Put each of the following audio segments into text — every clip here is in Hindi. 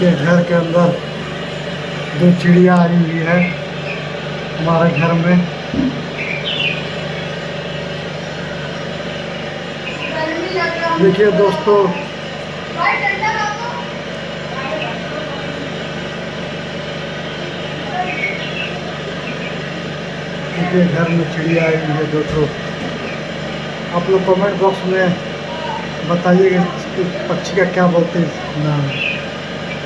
देखिए घर के अंदर दो चिड़िया आई हुई है हमारे घर में। देखिए दोस्तों, देखिए घर में चिड़िया आई हुई है दोस्तों। आप लोग कमेंट बॉक्स में बताइएगा इस पक्षी का क्या बोलते हैं नाम,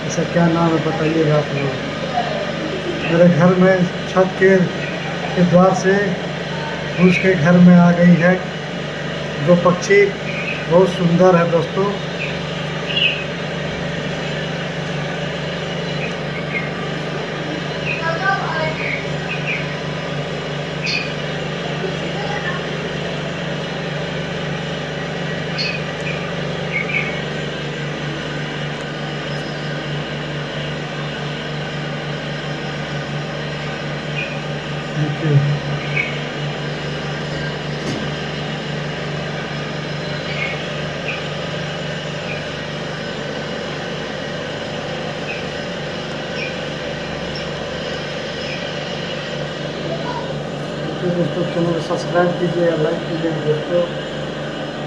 इसका क्या नाम है बताइएगा आप लोग। मेरे घर में छत के द्वार से घुस के घर में आ गई है दो पक्षी। बहुत सुंदर है दोस्तों। देखिए दोस्तों, चैनल को सब्सक्राइब कीजिएगा, लाइक कीजिएगा दोस्तों।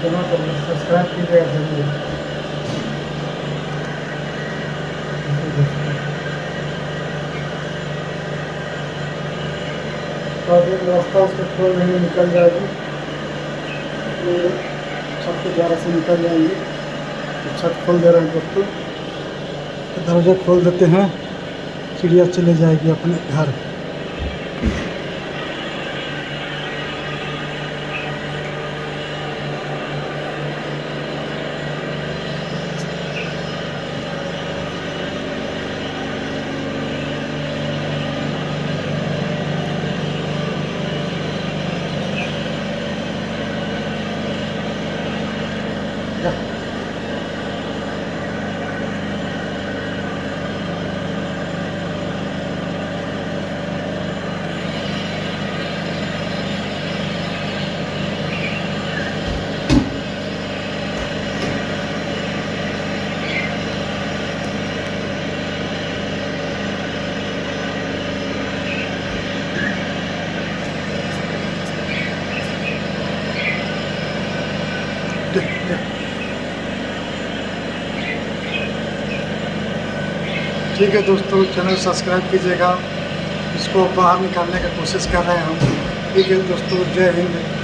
चैनल को सब्सक्राइब कीजिएगा जरूर। तो एक रास्ता उसको खोल नहीं निकल जाएगी, तो छत के द्वारा से निकल जाएंगे। तो छत खोल दे रहे हैं दोस्तों, तो दरवाजा खोल देते हैं, चिड़िया चले जाएगी अपने घर। ठीक है दोस्तों, चैनल सब्सक्राइब कीजिएगा। इसको बाहर निकालने की कोशिश कर रहे हैं हम। ठीक है दोस्तों, जय हिंद।